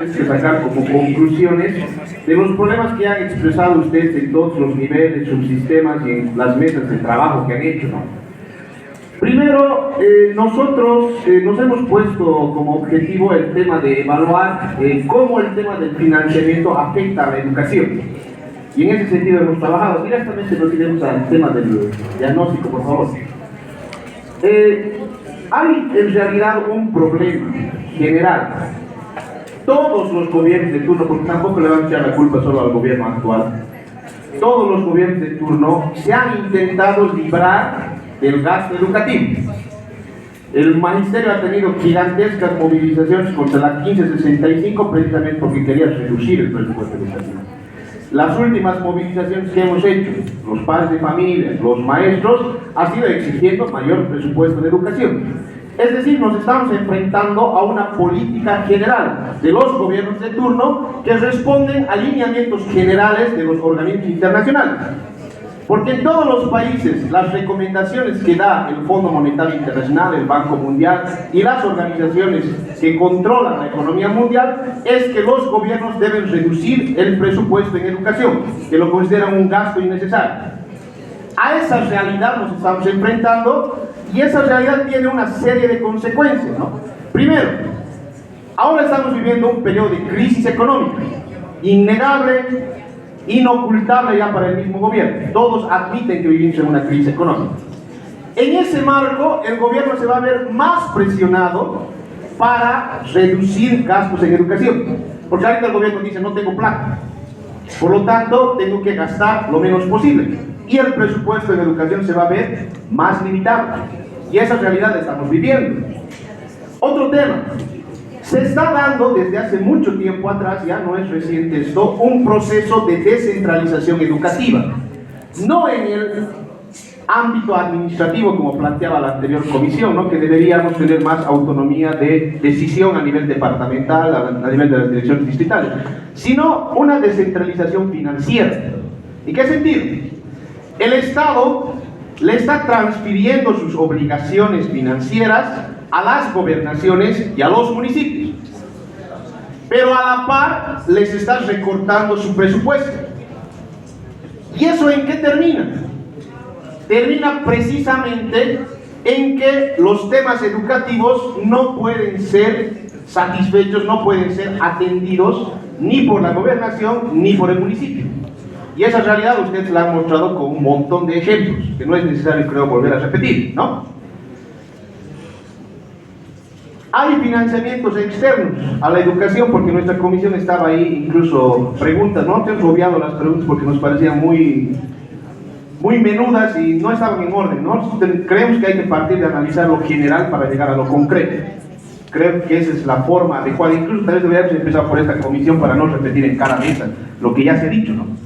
que sacar como conclusiones de los problemas que han expresado ustedes en todos los niveles, subsistemas y en las mesas de trabajo que han hecho, ¿no? Primero, nosotros nos hemos puesto como objetivo el tema de evaluar cómo el tema del financiamiento afecta a la educación. Y en ese sentido hemos trabajado. Directamente nos iremos al tema del diagnóstico, por favor. Hay en realidad un problema general. Todos los gobiernos de turno, porque tampoco le van a echar la culpa solo al gobierno actual, todos los gobiernos de turno se han intentado librar del gasto educativo. El magisterio ha tenido gigantescas movilizaciones contra la 1565 precisamente porque quería reducir el presupuesto educativo. Las últimas movilizaciones que hemos hecho, los padres de familia, los maestros, ha sido exigiendo mayor presupuesto de educación. Es decir, nos estamos enfrentando a una política general de los gobiernos de turno que responden a lineamientos generales de los organismos internacionales. Porque en todos los países las recomendaciones que da el Fondo Monetario Internacional, el Banco Mundial y las organizaciones que controlan la economía mundial es que los gobiernos deben reducir el presupuesto en educación, que lo consideran un gasto innecesario. A esa realidad nos estamos enfrentando y esa realidad tiene una serie de consecuencias, ¿no? Primero, ahora estamos viviendo un periodo de crisis económica, innegable, inocultable ya para el mismo gobierno. Todos admiten que vivimos en una crisis económica. En ese marco, el gobierno se va a ver más presionado para reducir gastos en educación. Porque ahorita el gobierno dice, no tengo plata. Por lo tanto, tengo que gastar lo menos posible. Y el presupuesto en educación se va a ver más limitado. Y esa realidad la estamos viviendo. Otro tema. Se está dando desde hace mucho tiempo atrás, ya no es reciente esto, un proceso de descentralización educativa. No en el ámbito administrativo como planteaba la anterior comisión, ¿no? Que deberíamos tener más autonomía de decisión a nivel departamental, a nivel de las direcciones distritales, sino una descentralización financiera. ¿En qué sentido? El Estado le está transfiriendo sus obligaciones financieras a las gobernaciones y a los municipios, pero a la par les está recortando su presupuesto. ¿Y eso en qué termina? Termina precisamente en que los temas educativos no pueden ser satisfechos, no pueden ser atendidos ni por la gobernación ni por el municipio. Y esa realidad ustedes la han mostrado con un montón de ejemplos, que no es necesario, creo, volver a repetir, ¿no? Hay financiamientos externos a la educación, porque nuestra comisión estaba ahí, incluso preguntas, ¿no? Hemos obviado las preguntas porque nos parecían muy menudas y no estaban en orden, ¿no? Creemos que hay que partir de analizar lo general para llegar a lo concreto. Creo que esa es la forma adecuada. Incluso tal vez deberíamos empezar por esta comisión para no repetir en cada mesa lo que ya se ha dicho, ¿no?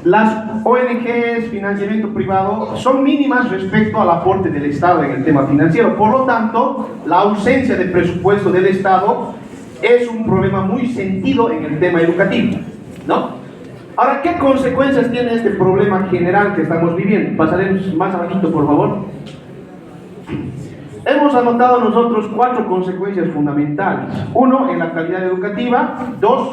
Las ONGs, financiamiento privado, son mínimas respecto al aporte del Estado en el tema financiero. Por lo tanto, la ausencia de presupuesto del Estado es un problema muy sentido en el tema educativo, ¿no? Ahora, ¿qué consecuencias tiene este problema general que estamos viviendo? Pasaremos más abajito, por favor. Hemos anotado nosotros 4 consecuencias fundamentales. 1, en la calidad educativa. 2,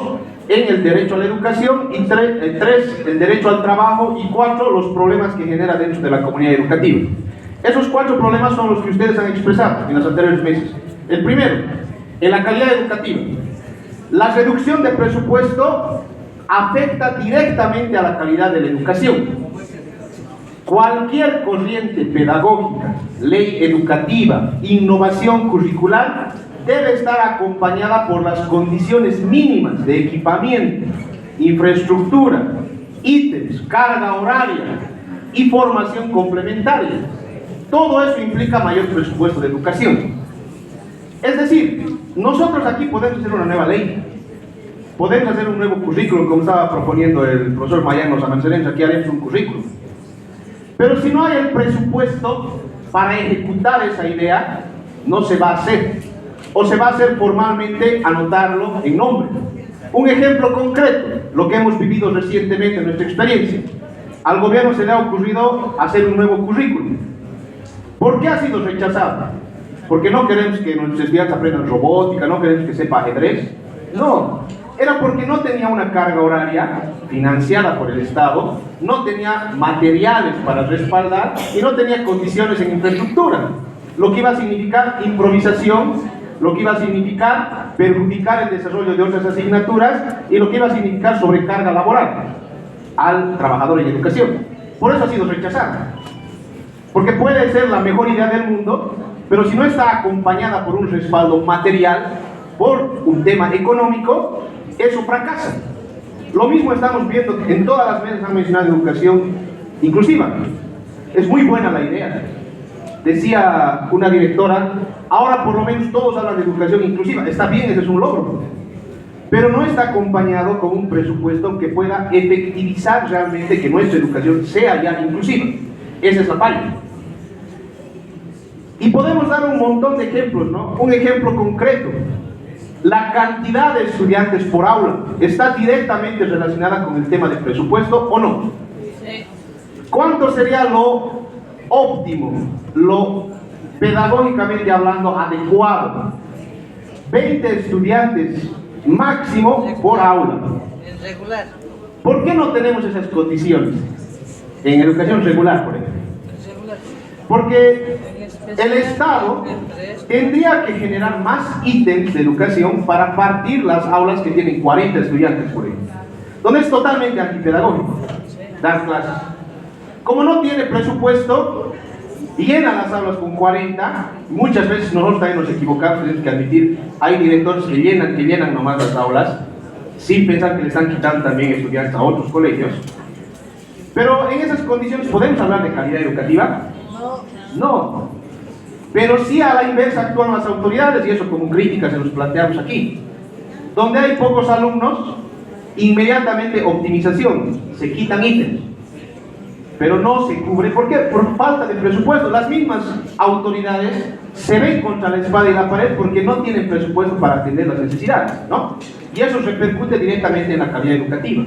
en el derecho a la educación. Y 3, el derecho al trabajo. Y 4, los problemas que genera dentro de la comunidad educativa. Esos 4 problemas son los que ustedes han expresado en los anteriores meses. El primero, en la calidad educativa. La reducción de presupuesto afecta directamente a la calidad de la educación. Cualquier corriente pedagógica, ley educativa, innovación curricular debe estar acompañada por las condiciones mínimas de equipamiento, infraestructura, ítems, carga horaria y formación complementaria. Todo eso implica mayor presupuesto de educación. Es decir, nosotros aquí podemos hacer una nueva ley, podemos hacer un nuevo currículum, como estaba proponiendo el profesor Mayano Samancerense. Aquí haremos un currículum. Pero si no hay el presupuesto para ejecutar esa idea, no se va a hacer. O se va a hacer formalmente, anotarlo en nombre. Un ejemplo concreto, lo que hemos vivido recientemente en nuestra experiencia. Al gobierno se le ha ocurrido hacer un nuevo currículum. ¿Por qué ha sido rechazado? Porque no queremos que nuestros estudiantes aprendan robótica, no queremos que sepa ajedrez. No, era porque no tenía una carga horaria financiada por el Estado, no tenía materiales para respaldar y no tenía condiciones en infraestructura, lo que iba a significar improvisación, lo que iba a significar perjudicar el desarrollo de otras asignaturas y lo que iba a significar sobrecarga laboral al trabajador en educación. Por eso ha sido rechazada, porque puede ser la mejor idea del mundo, pero si no está acompañada por un respaldo material, por un tema económico, eso fracasa. Lo mismo estamos viendo en todas las veces han mencionado educación inclusiva. Es muy buena la idea. Decía una directora, ahora por lo menos todos hablan de educación inclusiva. Está bien, ese es un logro. Pero no está acompañado con un presupuesto que pueda efectivizar realmente que nuestra educación sea ya inclusiva. Esa es la falla. Y podemos dar un montón de ejemplos, ¿no? Un ejemplo concreto. La cantidad de estudiantes por aula está directamente relacionada con el tema del presupuesto, ¿o no? ¿Cuánto sería lo óptimo, lo pedagógicamente hablando adecuado? 20 estudiantes máximo por aula. ¿Por qué no tenemos esas condiciones en educación regular, por ejemplo? Porque el Estado tendría que generar más ítems de educación para partir las aulas que tienen 40 estudiantes, por ejemplo, donde es totalmente antipedagógico dar clases. Como no tiene presupuesto, llena las aulas con 40, muchas veces nosotros también nos equivocamos, tenemos que admitir, hay directores que llenan nomás las aulas, sin pensar que le están quitando también estudiantes a otros colegios. Pero en esas condiciones, ¿podemos hablar de calidad educativa? No, pero sí a la inversa actúan las autoridades y eso como crítica se los planteamos aquí. Donde hay pocos alumnos, inmediatamente optimización, se quitan ítems, pero no se cubre. ¿Por qué? Por falta de presupuesto. Las mismas autoridades se ven contra la espada y la pared porque no tienen presupuesto para atender las necesidades, ¿no? Y eso repercute directamente en la calidad educativa.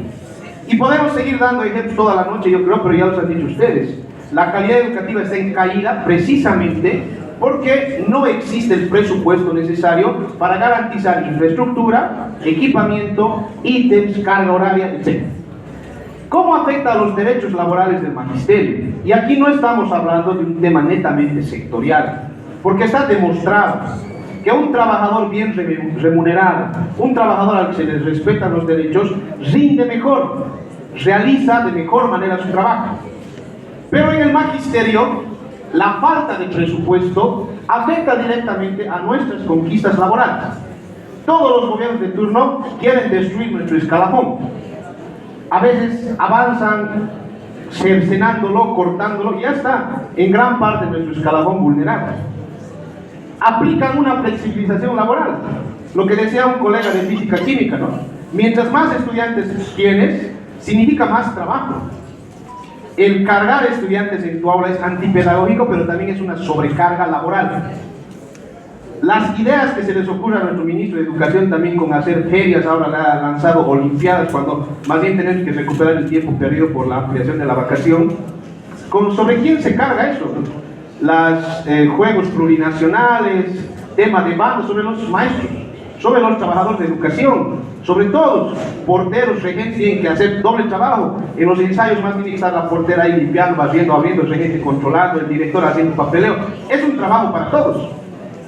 Y podemos seguir dando ejemplos toda la noche, yo creo, pero ya los han dicho ustedes. La calidad educativa está en caída precisamente porque no existe el presupuesto necesario para garantizar infraestructura, equipamiento, ítems, carga horaria, etc. ¿Cómo afecta a los derechos laborales del magisterio? Y aquí no estamos hablando de un tema netamente sectorial, porque está demostrado que un trabajador bien remunerado, un trabajador al que se les respetan los derechos, rinde mejor, realiza de mejor manera su trabajo. Pero en el magisterio, la falta de presupuesto afecta directamente a nuestras conquistas laborales. Todos los gobiernos de turno quieren destruir nuestro escalafón. A veces avanzan cercenándolo, cortándolo, y ya está en gran parte de nuestro escalafón vulnerable. Aplican una flexibilización laboral, lo que decía un colega de física química, ¿no? Mientras más estudiantes tienes, significa más trabajo. El cargar estudiantes en tu aula es antipedagógico, pero también es una sobrecarga laboral. Las ideas que se les ocurre a nuestro ministro de Educación también con hacer ferias, ahora le ha lanzado olimpiadas, cuando más bien tenemos que recuperar el tiempo perdido por la ampliación de la vacación. ¿Sobre quién se carga eso? Los juegos plurinacionales, tema de banda, sobre los maestros, sobre los trabajadores de educación, sobre todos, porteros, regentes tienen que hacer doble trabajo. En los ensayos más tiene que estar la portera ahí limpiando, barriendo, abriendo, el regente controlando, el director haciendo papeleo. Es un trabajo para todos.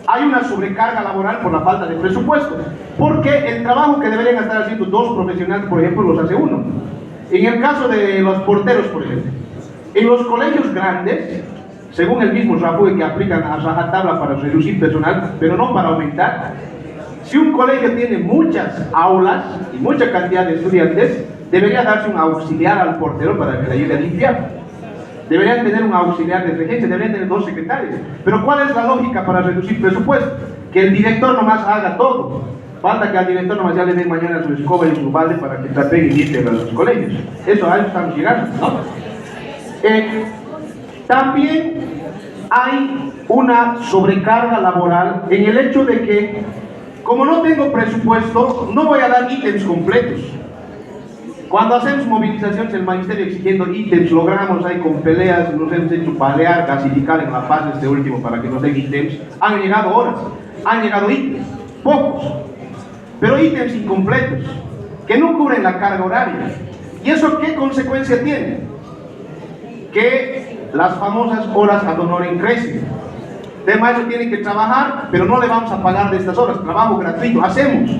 Hay una sobrecarga laboral por la falta de presupuesto, porque el trabajo que deberían estar haciendo dos profesionales, por ejemplo, los hace uno. En el caso de los porteros, por ejemplo, en los colegios grandes, según el mismo RAPUE, que aplican a rajatabla para reducir personal, pero no para aumentar, si un colegio tiene muchas aulas y mucha cantidad de estudiantes, debería darse un auxiliar al portero para que le ayude a limpiar. Deberían tener un auxiliar de regencia, deberían tener 2 secretarios. Pero ¿cuál es la lógica para reducir presupuesto? Que el director nomás haga todo. Falta que al director nomás ya le den mañana su escoba y su balde para que trapeen y limpien a los colegios. A eso estamos llegando, ¿no? También hay una sobrecarga laboral en el hecho de que, como no tengo presupuesto, no voy a dar ítems completos. Cuando hacemos movilizaciones, el magisterio exigiendo ítems, logramos ahí con peleas, nos hemos hecho palear, gasificar en La Paz este último para que nos den ítems. Han llegado horas, han llegado ítems, pocos. pero ítems incompletos, que no cubren la carga horaria. ¿Y eso qué consecuencia tiene? Que las famosas horas ad honorem crecen. El maestro tiene que trabajar, pero no le vamos a pagar de estas horas, trabajo gratuito, hacemos.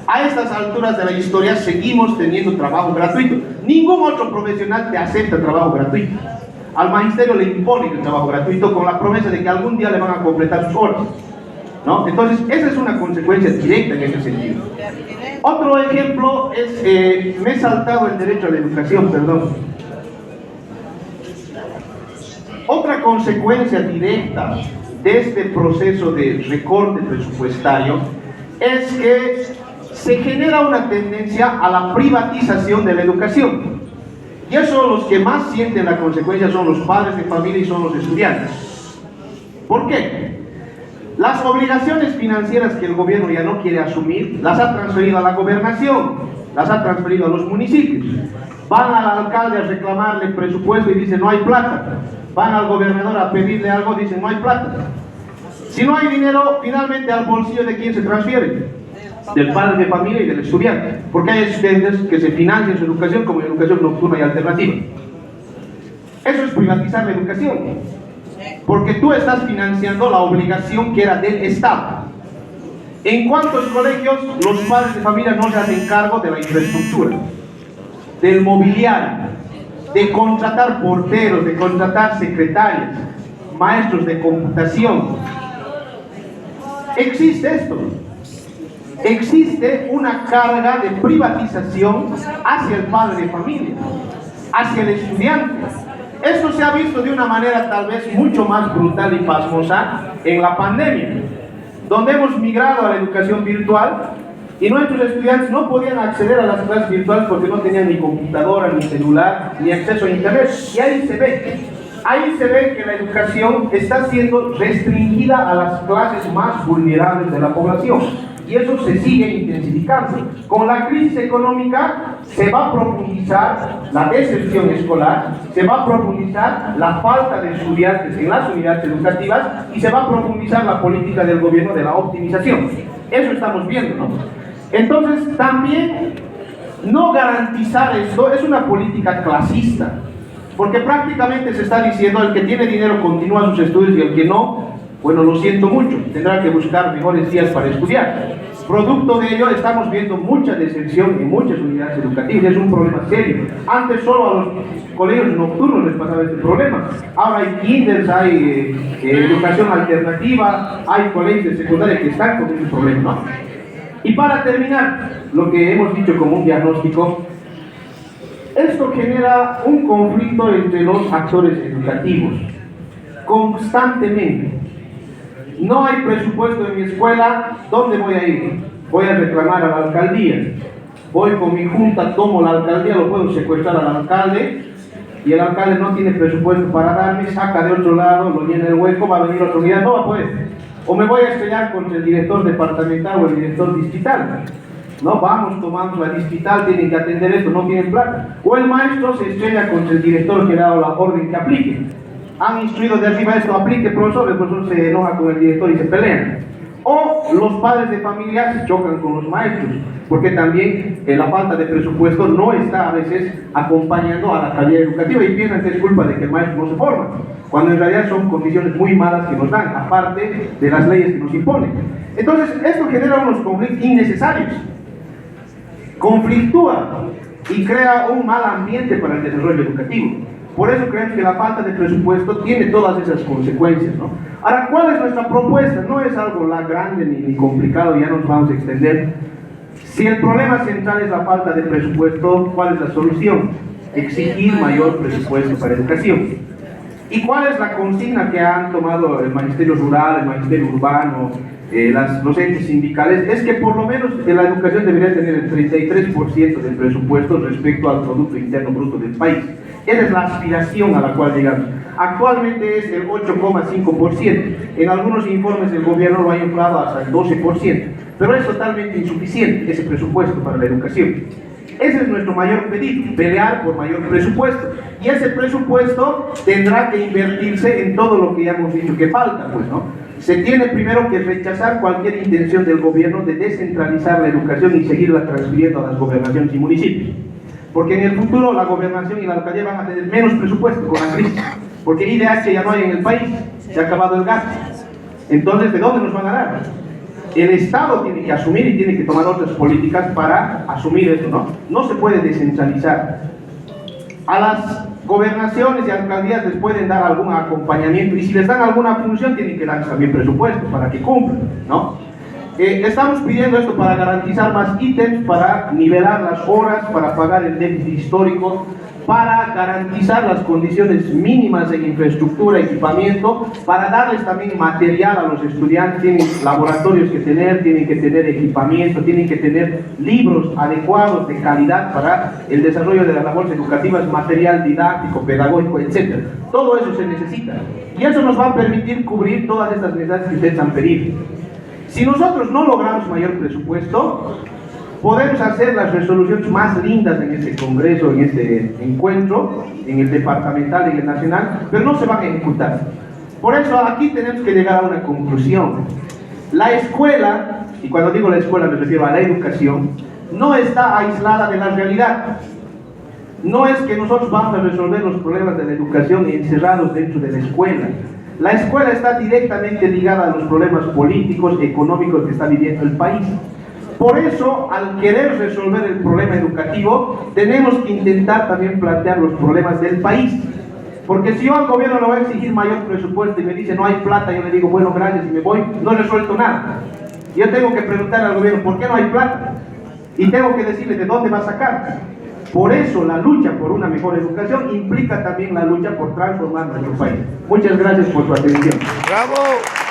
A estas alturas de la historia seguimos teniendo trabajo gratuito. Ningún otro profesional te acepta trabajo gratuito. Al magisterio le imponen el trabajo gratuito con la promesa de que algún día le van a completar sus horas, ¿no? Entonces, esa es una consecuencia directa en ese sentido. Otro ejemplo es, me he saltado el derecho a la educación, perdón. Otra consecuencia directa de este proceso de recorte presupuestario es que se genera una tendencia a la privatización de la educación. Y eso los que más sienten la consecuencia son los padres de familia y son los estudiantes. ¿Por qué? Las obligaciones financieras que el gobierno ya no quiere asumir, las ha transferido a la gobernación, las ha transferido a los municipios. Van al alcalde a reclamarle presupuesto y dicen no hay plata. Van al gobernador a pedirle algo, dicen no hay plata. Si no hay dinero, finalmente al bolsillo de quién se transfiere, del padre de familia y del estudiante, porque hay estudiantes que se financian su educación como educación nocturna y alternativa. Eso es privatizar la educación, porque tú estás financiando la obligación que era del Estado. ¿En cuántos colegios los padres de familia no se hacen cargo de la infraestructura, del mobiliario, de contratar porteros, de contratar secretarias, maestros de computación? Existe esto. Existe una carga de privatización hacia el padre de familia, hacia el estudiante. Esto se ha visto de una manera tal vez mucho más brutal y pasmosa en la pandemia, donde hemos migrado a la educación virtual y nuestros estudiantes no podían acceder a las clases virtuales porque no tenían ni computadora, ni celular, ni acceso a internet. Y ahí se ve que la educación está siendo restringida a las clases más vulnerables de la población. Y eso se sigue intensificando. Con la crisis económica se va a profundizar la deserción escolar, se va a profundizar la falta de estudiantes en las unidades educativas y se va a profundizar la política del gobierno de la optimización. Eso estamos viendo, ¿no? Entonces, también no garantizar esto es una política clasista, porque prácticamente se está diciendo el que tiene dinero continúa sus estudios y el que no, bueno, lo siento mucho, tendrá que buscar mejores días para estudiar. Producto de ello, estamos viendo mucha deserción en muchas unidades educativas. Es un problema serio. Antes solo a los colegios nocturnos les pasaba este problema. Ahora hay kinders, hay educación alternativa, hay colegios de secundaria que están con ese problema, ¿no? Y para terminar, lo que hemos dicho como un diagnóstico, esto genera un conflicto entre los actores educativos, constantemente. No hay presupuesto en mi escuela, ¿dónde voy a ir? Voy a reclamar a la alcaldía. Voy con mi junta, tomo la alcaldía, lo puedo secuestrar al alcalde y el alcalde no tiene presupuesto para darme, saca de otro lado, lo llena el hueco, va a venir otra unidad, no va a poder. O me voy a estrellar contra el director departamental o el director distrital. No, vamos, tomamos la distrital, tienen que atender esto, no tienen plata. O el maestro se estrella contra el director que le ha dado la orden que aplique. Han instruido de arriba esto, aplique, profesor, el profesor se enoja con el director y se pelean. O los padres de familia se chocan con los maestros, porque también la falta de presupuesto no está a veces acompañando a la calidad educativa y piensan que es culpa de que el maestro no se forma, cuando en realidad son condiciones muy malas que nos dan, aparte de las leyes que nos imponen. Entonces, esto genera unos conflictos innecesarios, conflictúa y crea un mal ambiente para el desarrollo educativo. Por eso creemos que la falta de presupuesto tiene todas esas consecuencias, ¿no? Ahora, ¿cuál es nuestra propuesta? No es algo grande ni complicado, ya nos vamos a extender. Si el problema central es la falta de presupuesto, ¿cuál es la solución? Exigir mayor presupuesto para educación. ¿Y cuál es la consigna que han tomado el magisterio rural, el magisterio urbano, los entes sindicales? Es que por lo menos la educación debería tener el 33% del presupuesto respecto al Producto Interno Bruto del país. Esa es la aspiración a la cual llegamos. Actualmente es el 8,5%. En algunos informes del gobierno lo ha inflado hasta el 12%. Pero es totalmente insuficiente ese presupuesto para la educación. Ese es nuestro mayor pedido, pelear por mayor presupuesto. Y ese presupuesto tendrá que invertirse en todo lo que ya hemos dicho que falta, pues, ¿no? Se tiene primero que rechazar cualquier intención del gobierno de descentralizar la educación y seguirla transfiriendo a las gobernaciones y municipios. Porque en el futuro la gobernación y la alcaldía van a tener menos presupuesto con la crisis. Porque IDH ya no hay en el país, se ha acabado el gas. Entonces, ¿de dónde nos van a dar? El Estado tiene que asumir y tiene que tomar otras políticas para asumir eso, ¿no? No se puede descentralizar. A las gobernaciones y alcaldías les pueden dar algún acompañamiento y si les dan alguna función tienen que darles también presupuesto para que cumplan, ¿no? Estamos pidiendo esto para garantizar más ítems, para nivelar las horas, para pagar el déficit histórico, para garantizar las condiciones mínimas de infraestructura, equipamiento, para darles también material a los estudiantes. Tienen laboratorios que tener, tienen que tener equipamiento, tienen que tener libros adecuados de calidad para el desarrollo de las labores educativas, material didáctico, pedagógico, etc. Todo eso se necesita y eso nos va a permitir cubrir todas estas necesidades que ustedes han pedido. Si nosotros no logramos mayor presupuesto, podemos hacer las resoluciones más lindas en este congreso, en este encuentro, en el departamental y en el nacional, pero no se van a ejecutar. Por eso aquí tenemos que llegar a una conclusión. La escuela, y cuando digo la escuela me refiero a la educación, no está aislada de la realidad. No es que nosotros vamos a resolver los problemas de la educación encerrados dentro de la escuela. La escuela está directamente ligada a los problemas políticos, económicos que está viviendo el país. Por eso, al querer resolver el problema educativo, tenemos que intentar también plantear los problemas del país. Porque si yo al gobierno le voy a exigir mayor presupuesto y me dice no hay plata, yo le digo bueno, gracias y me voy, no he resuelto nada. Yo tengo que preguntar al gobierno ¿por qué no hay plata? Y tengo que decirle de dónde va a sacar. Por eso la lucha por una mejor educación implica también la lucha por transformar nuestro país. Muchas gracias por su atención. ¡Bravo!